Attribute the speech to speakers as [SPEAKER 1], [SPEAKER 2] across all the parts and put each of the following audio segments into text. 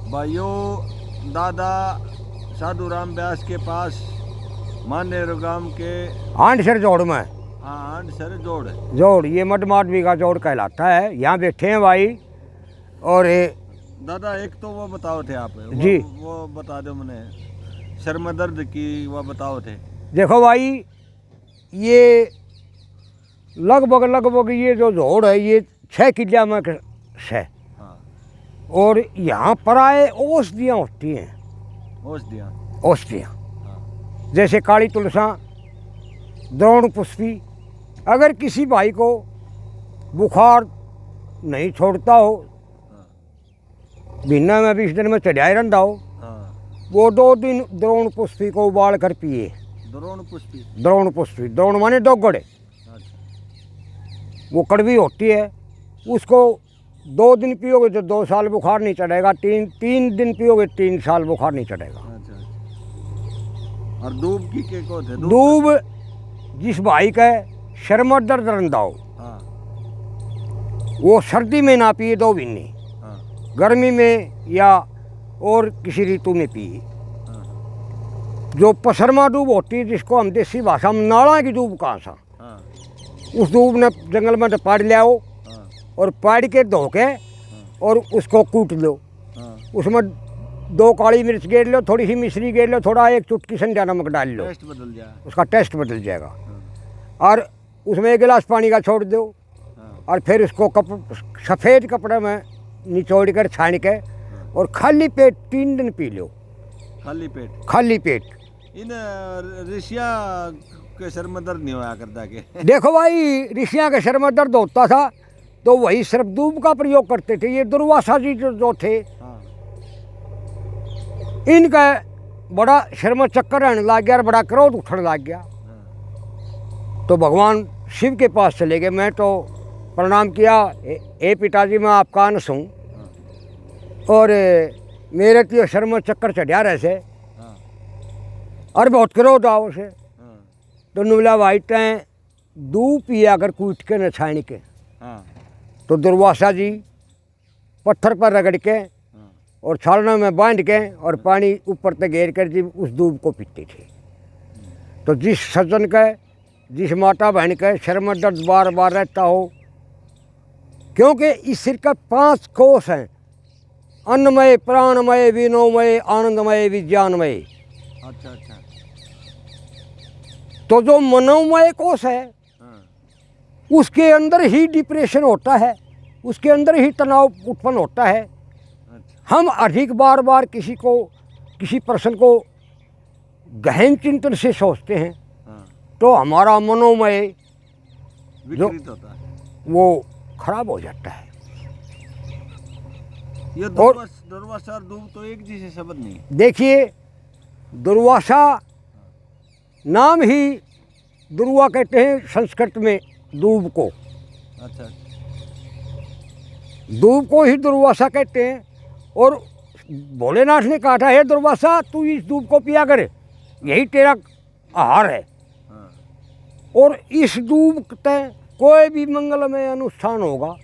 [SPEAKER 1] भाइयों, दादा साधु राम व्यास के पास मानेर गांव के
[SPEAKER 2] हांडसर जोड़ में,
[SPEAKER 1] हाँ सर
[SPEAKER 2] जोड़ ये मडमाडवी का जोड़ कहलाता है। यहाँ बैठे हैं भाई। और
[SPEAKER 1] दादा एक तो वो बताओ थे आप
[SPEAKER 2] जी,
[SPEAKER 1] वो बता दो मैंने सर में दर्द की वो बताओ थे।
[SPEAKER 2] देखो भाई, ये लगभग ये जो जोड़ है ये 6 किला में है।
[SPEAKER 1] हाँ।
[SPEAKER 2] और यहाँ प्राय औषधियाँ होती हैं। औषधियाँ
[SPEAKER 1] हाँ।
[SPEAKER 2] जैसे काली तुलसा, द्रोण पुष्पी। अगर किसी भाई को बुखार नहीं छोड़ता हो, महीना में 20 दिन में चढ़ाए रहता हो, वो 2 दिन द्रोण पुष्पी को उबाल कर पिए। द्रोण पुष्पी, द्रोण माने 2 गड़े। वो कड़वी होती है, उसको 2 दिन पियोगे तो 2 साल बुखार नहीं चढ़ेगा, 3 दिन पियोगे 3 साल बुखार नहीं चढ़ेगा।
[SPEAKER 1] और दूब की के को थे?
[SPEAKER 2] दूब जिस भाई का सिर में दर्द रहता हो, वो सर्दी में ना पिए 2 महीने, गर्मी में या और किसी ऋतु में पिए। जो पसरमा दूब होती है, जिसको हम देसी भाषा में नाला की दूब कहाँ सा, उस दूब ने जंगल में तो पाड़ लिया हो, और पाड़ के धो के और उसको कूट लो। उसमें 2 काली मिर्च गेर लो, थोड़ी सी मिश्री गेर लो, थोड़ा 1 चुटकी संजा नमक डाल लो,
[SPEAKER 1] टेस्ट बदल जाए,
[SPEAKER 2] उसका टेस्ट बदल जाएगा। और उसमें 1 गिलास पानी का छोड़ दो, और फिर उसको सफ़ेद कपड़े में निचोड़ कर छान के और खाली पेट 3 दिन पी लो। खाली पेट।
[SPEAKER 1] इन ऋषिया के सर में दर्द नहीं होया करता के?
[SPEAKER 2] देखो भाई, ऋषिया के सर में दर्द होता था तो वही सिर्फ दूब का प्रयोग करते थे। ये दुर्वासा जी जो थे, इनका बड़ा सिर में चक्कर आने लग गया और बड़ा क्रोध उठने लग गया। तो भगवान शिव के पास चले गए। मैं तो प्रणाम किया, ए पिताजी मैं आपका अंश हूँ, और मेरे तो सिर में चक्कर चढ़ा रहे से और बहुत क्रोध आओ से। तो नुला भाई तैं दूब पिया कर कूट के न छान के। तो दुर्वासा जी पत्थर पर रगड़ के और छालना में बांध के और पानी ऊपर तक घेर कर जी उस दूब को पीते थे। तो जिस सज्जन का, जिस माता बहन का सिर में दर्द बार बार रहता हो, क्योंकि इस सिर का 5 कोष हैं, अन्नमय, प्राणमय, विनोमय, आनंदमय, विज्ञानमय।
[SPEAKER 1] अच्छा।
[SPEAKER 2] तो जो मनोमय कोष है, उसके अंदर ही डिप्रेशन होता है, उसके अंदर ही तनाव उत्पन्न होता है। हम अधिक बार किसी प्रश्न को गहन चिंतन से सोचते हैं, तो हमारा मनोमय जो
[SPEAKER 1] होता है
[SPEAKER 2] वो खराब हो जाता है।
[SPEAKER 1] ये दुर्वासा और दूब तो एक जैसे शब्द नहीं।
[SPEAKER 2] देखिए, दुर्वासा नाम ही दुर्वा कहते हैं संस्कृत में दूब को।
[SPEAKER 1] अच्छा।
[SPEAKER 2] दूब को ही दुर्वासा कहते हैं। और भोलेनाथ ने कहा था, हे दुर्वासा तू इस दूब को पिया कर, यही तेरा आहार है। और इस दूब से कोई भी मंगलमय अनुष्ठान होगा,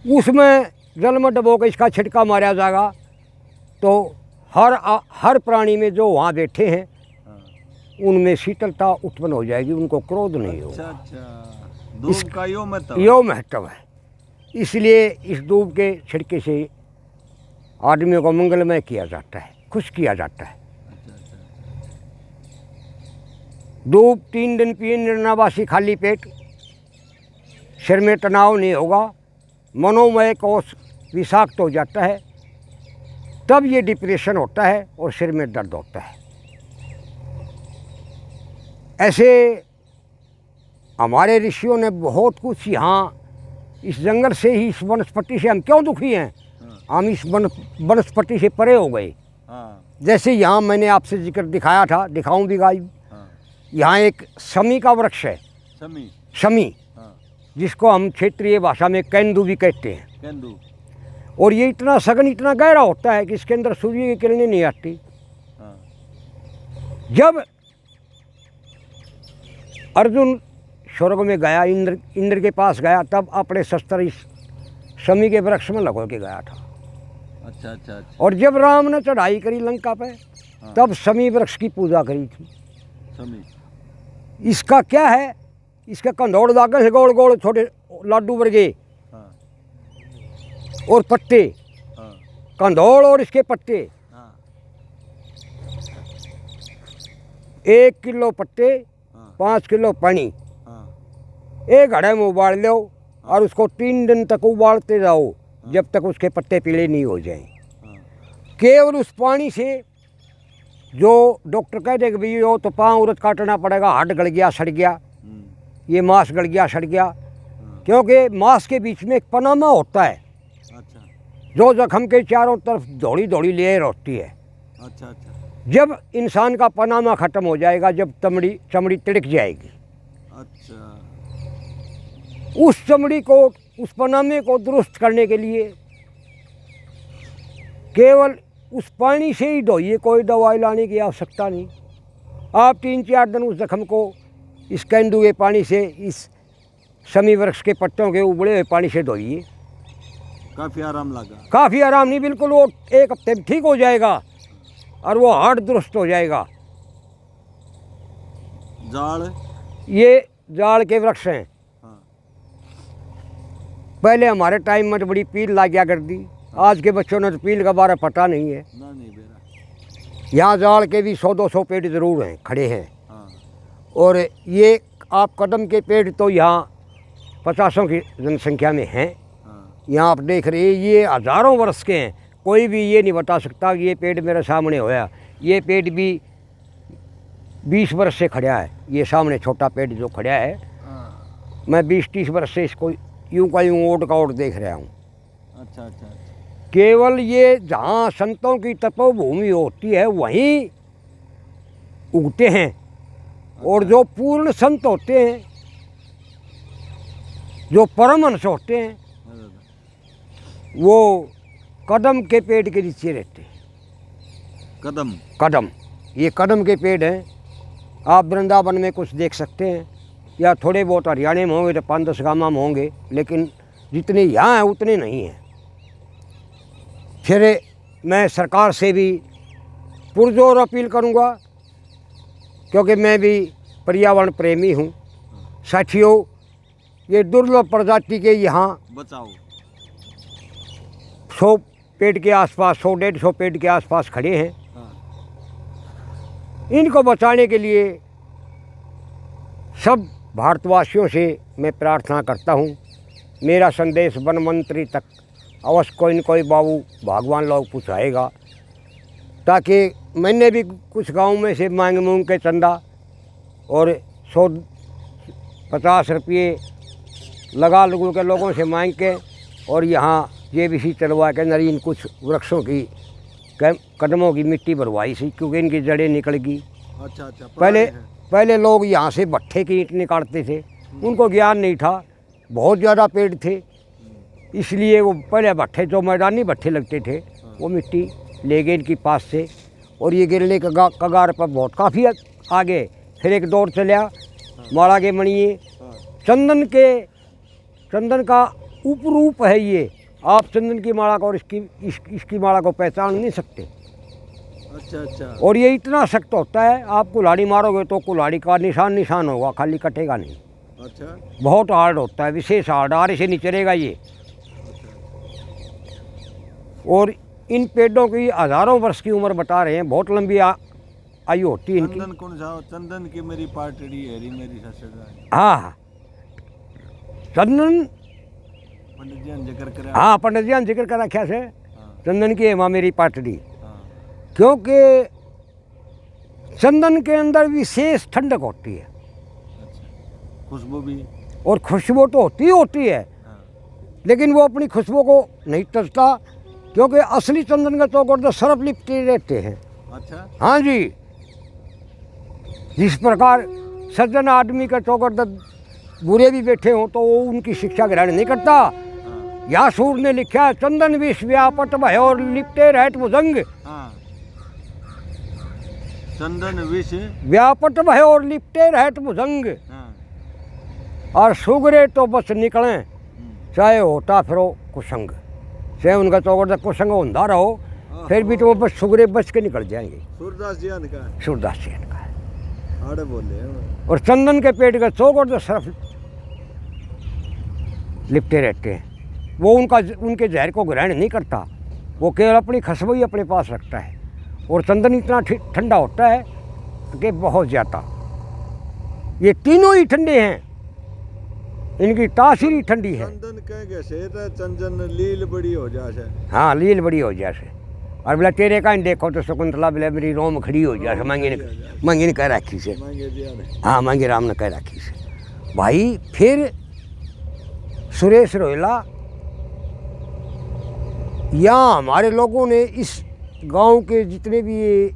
[SPEAKER 2] उसमें जल में डबो के इसका छिटका मारा जाएगा, तो हर प्राणी में जो वहाँ बैठे हैं उनमें शीतलता उत्पन्न हो जाएगी, उनको क्रोध नहीं होगा।
[SPEAKER 1] अच्छा। दूब का
[SPEAKER 2] यो महत्व है। इसलिए इस दूब के छिड़के से आदमियों को मंगलमय किया जाता है, खुश किया जाता है। दूब 3 दिन पिए निर्नावासी खाली पेट, सिर में तनाव नहीं होगा, मनोमय कोष विषाक्त हो जाता है, तब ये डिप्रेशन होता है और सिर में दर्द होता है। ऐसे हमारे ऋषियों ने बहुत कुछ, यहाँ इस जंगल से ही, इस वनस्पति से हम क्यों दुखी हैं, हम इस वनस्पति से परे हो गए। जैसे यहाँ मैंने आपसे जिक्र दिखाया था, दिखाऊं भी गाई, यहाँ एक शमी का वृक्ष है। शमी, जिसको हम क्षेत्रीय भाषा में केंदू भी कहते हैं। और ये इतना सघन, इतना गहरा होता है कि इसके अंदर सूर्य की किरणें नहीं आती। जब अर्जुन स्वर्ग में गया, इंद्र के पास गया, तब अपने शस्त्र इस शमी के वृक्ष में लगा के गया था।
[SPEAKER 1] अच्छा अच्छा अच्छा।
[SPEAKER 2] और जब राम ने चढ़ाई करी लंका पे, तब शमी वृक्ष की पूजा करी थी।
[SPEAKER 1] शमी
[SPEAKER 2] इसका क्या है, इसके कंधौड़ दागे से गोल गोल छोटे लाडू वर्गे
[SPEAKER 1] हाँ
[SPEAKER 2] और पत्ते,
[SPEAKER 1] हाँ
[SPEAKER 2] कंधौड़ और इसके पत्ते,
[SPEAKER 1] हाँ
[SPEAKER 2] 1 किलो पत्ते,
[SPEAKER 1] हाँ
[SPEAKER 2] 5 किलो पानी,
[SPEAKER 1] हाँ
[SPEAKER 2] 1 घड़े में उबाल लो और उसको 3 दिन तक उबालते जाओ जब तक उसके पत्ते पीले नहीं हो जाएं।
[SPEAKER 1] हाँ
[SPEAKER 2] केवल उस पानी से, जो डॉक्टर कह दे कि भाई वो तो पाँव उरत काटना पड़ेगा, हड्ड गल गया सड़ गया, ये मांस गल गया सड़ गया, क्योंकि मांस के बीच में एक पनामा होता है।
[SPEAKER 1] अच्छा
[SPEAKER 2] जो जख्म के चारों तरफ दौड़ी दौड़ी लेयर होती है।
[SPEAKER 1] अच्छा अच्छा
[SPEAKER 2] जब इंसान का पनामा खत्म हो जाएगा, जब चमड़ी तिड़क जाएगी,
[SPEAKER 1] अच्छा
[SPEAKER 2] उस चमड़ी को, उस पनामे को दुरुस्त करने के लिए केवल उस पानी से ही धोइए, कोई दवाई लाने की आवश्यकता नहीं। आप 3-4 दिन उस जख्म को इस केंदू के पानी से, इस शमी वृक्ष के पत्तों के उबले हुए पानी से धोइए,
[SPEAKER 1] काफ़ी आराम लगा।
[SPEAKER 2] काफ़ी आराम नहीं, बिल्कुल वो 1 हफ्ते में ठीक हो जाएगा और वो हार्ट दुरुस्त हो जाएगा।
[SPEAKER 1] जाड़,
[SPEAKER 2] ये जाड़ के वृक्ष हैं।
[SPEAKER 1] हाँ
[SPEAKER 2] पहले हमारे टाइम में तो बड़ी पील ला गया कर दी, आज के बच्चों ने तो पील का बारे पता नहीं है।
[SPEAKER 1] ना नहीं बेरा।
[SPEAKER 2] यहाँ जाड़ के भी 100-200 पेड़ ज़रूर हैं, खड़े हैं।
[SPEAKER 1] हाँ
[SPEAKER 2] और ये आप कदम के पेड़ तो यहाँ 50 की जनसंख्या में हैं।
[SPEAKER 1] हाँ
[SPEAKER 2] यहाँ आप देख रहे हैं, ये हज़ारों वर्ष के हैं। कोई भी ये नहीं बता सकता कि ये पेड़ मेरे सामने होया। ये पेड़ भी 20 वर्ष से खड़ा है। ये सामने छोटा पेड़ जो खड़ा है,
[SPEAKER 1] हाँ
[SPEAKER 2] मैं 20-30 वर्ष से इसको यूं का यूं ओट का ओट देख रहा हूँ।
[SPEAKER 1] अच्छा अच्छा अच्छा
[SPEAKER 2] केवल ये जहाँ संतों की तपोभूमि होती है वहीं उगते हैं। और जो पूर्ण संत होते हैं, जो परमहंस होते हैं, वो कदम के पेड़ के नीचे रहते हैं। कदम, ये कदम के पेड़ हैं। आप वृंदावन में कुछ देख सकते हैं, या थोड़े बहुत हरियाणा में होंगे तो 5-10 गाँव में होंगे, लेकिन जितने यहाँ हैं उतने नहीं हैं। फिर मैं सरकार से भी पुरजोर अपील करूँगा, क्योंकि मैं भी पर्यावरण प्रेमी हूँ। साथियों, ये दुर्लभ प्रजाति के यहाँ
[SPEAKER 1] बचाओ
[SPEAKER 2] 100 पेड़ के आसपास, 100-150 पेड़ के आसपास खड़े हैं।
[SPEAKER 1] हाँ
[SPEAKER 2] इनको बचाने के लिए सब भारतवासियों से मैं प्रार्थना करता हूँ। मेरा संदेश वन मंत्री तक अवश्य कोई न कोई बाबू भगवान लोग पहुँचाएगा, ताकि मैंने भी कुछ गांव में से मांग के चंदा और 150 रुपये लगा लगू के लोगों से मांग के, और यहाँ JBC चलवा के नरीन कुछ वृक्षों की कदमों की मिट्टी भरवाई सी, क्योंकि इनकी जड़ें निकल गई।
[SPEAKER 1] अच्छा अच्छा
[SPEAKER 2] पहले लोग यहाँ से भट्ठे की ईंट निकालते थे, उनको ज्ञान नहीं था, बहुत ज़्यादा पेड़ थे, इसलिए वो पहले भट्ठे, जो मैदानी भट्ठे लगते थे, वो मिट्टी ले गए इनके पास से, और ये गिरने का कगार पर बहुत काफ़ी आगे। फिर एक दौर चला माला के मणिये, चंदन का उपरूप है ये। आप चंदन की माला को और इसकी माला को पहचान नहीं सकते।
[SPEAKER 1] अच्छा अच्छा। और
[SPEAKER 2] ये इतना सख्त होता है, आप कुल्हाड़ी मारोगे तो कुल्हाड़ी का निशान होगा, खाली कटेगा नहीं।
[SPEAKER 1] अच्छा,
[SPEAKER 2] बहुत हार्ड होता है, विशेष हार्ड से नहीं चलेगा ये। और इन पेड़ों की हज़ारों वर्ष की उम्र बता रहे हैं, बहुत लंबी आयु होती है इनकी।
[SPEAKER 1] चंदन कौन सा? चंदन की मेरी पाटड़ी है, मेरी ससुर।
[SPEAKER 2] हाँ चंदन,
[SPEAKER 1] पंडित जी ने जिक्र करा।
[SPEAKER 2] हाँ पंडित जी ने जिक्र करा रखा से। चंदन की है माँ मेरी पाटड़ी, क्योंकि चंदन के अंदर विशेष ठंडक होती है।
[SPEAKER 1] खुशबू भी, और
[SPEAKER 2] खुशबू तो होती है, लेकिन वो अपनी खुशबू को नहीं टचता, क्योंकि असली चंदन का चौकड़ तो सरफ लिपटे रहते हैं।
[SPEAKER 1] अच्छा,
[SPEAKER 2] हाँ जी। जिस प्रकार सज्जन आदमी का चौकड़ बुरे भी बैठे हों तो वो उनकी शिक्षा ग्रहण नहीं करता। या सूर ने लिखा, चंदन विष व्यापट भय और लिपटे रहत भुजंग।
[SPEAKER 1] चंदन विष
[SPEAKER 2] व्यापट भय और लिपटे रहत भुजंग, और सुगरे तो बस निकलें, चाहे होता फिरो कुसंग। से उनका चौकड़ तक को संग होंदा रहो, फिर भी तो वो बस सुगरे बच के निकल जाएंगे।
[SPEAKER 1] सूरदास जी का है।
[SPEAKER 2] सूरदास जी का है।
[SPEAKER 1] आड़े बोले हैं।
[SPEAKER 2] और चंदन के पेड़ का चौकड़ तो सिर्फ लिपटे रहते हैं, वो उनके जहर को ग्रहण नहीं करता, वो केवल अपनी खुशबू ही अपने पास रखता है। और चंदन इतना ठंडा होता है कि बहुत ज़्यादा, ये तीनों ही ठंडे हैं, इनकी तासीर ही ठंडी है।
[SPEAKER 1] चंदन कहेंगे से चंदन लील बड़ी हो जाए।
[SPEAKER 2] हाँ, लील बड़ी हो जाए। और बोला तेरे का देखो तो शकुंतला बोले मेरी रोम खड़ी हो जाए, मांगी ने कह रखी से। हाँ, मांगी राम ने कह रखी से। भाई फिर सुरेश रोहिला, यहाँ हमारे लोगों ने इस गांव के जितने भी ये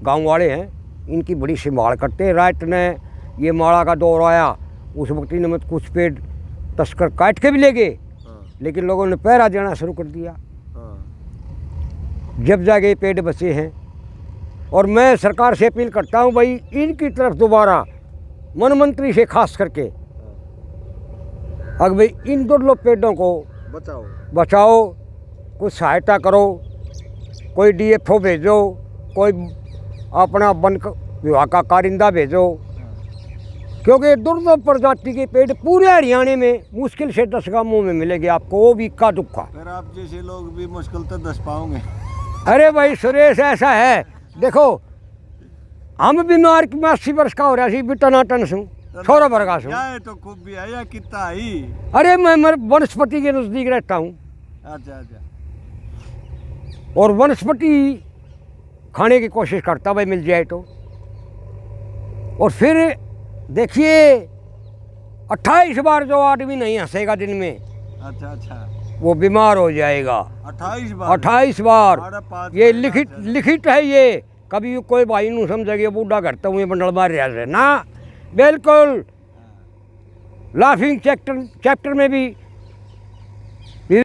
[SPEAKER 2] गांव वाले हैं इनकी बड़ी संभाल करते हैं। रात ने ये माड़ा का दौर आया, उस वक्त इन्हें मत कुछ पेड़ तस्कर काट के भी ले गए, लेकिन लोगों ने पहरा देना शुरू कर दिया। जब जाके पेड़ बचे हैं, और मैं सरकार से अपील करता हूँ भाई इनकी तरफ दोबारा वन मंत्री से खास करके, अगर भाई इन दुर्लभ पेड़ों को बचाओ, कुछ सहायता करो, कोई DFO भेजो, कोई अपना वन विभाग का कारिंदा भेजो, क्योंकि दुर्लभ प्रजाति के पेड़ पूरे हरियाणा में मुश्किल से 10 गांवों में मिलेंगे आपको, वो भी इक्का दुक्का।
[SPEAKER 1] फिर आप जैसे लोग भी मुश्किल तो 10 पाओगे।
[SPEAKER 2] अरे भाई सुरेश ऐसा है, देखो हम बीमार 80 वर्ष का हो रहा सी, टनाटन सू, छोरा भरगा सू।
[SPEAKER 1] तो खूब भी है या कितना ही।
[SPEAKER 2] अरे मैं वनस्पति के नज़दीक रहता हूँ।
[SPEAKER 1] अच्छा।
[SPEAKER 2] और वनस्पति खाने की कोशिश करता भाई, मिल जाए तो। और फिर देखिए 28 बार जो आदमी नहीं हंसेगा दिन में,
[SPEAKER 1] अच्छा,
[SPEAKER 2] वो बीमार हो जाएगा।
[SPEAKER 1] 28
[SPEAKER 2] बार ये लिखित है। ये कभी कोई भाई नू समझेगा बूढ़ा करता हूँ ये बंडल मार रहा है ना, बिल्कुल। लाफिंग चैप्टर में भी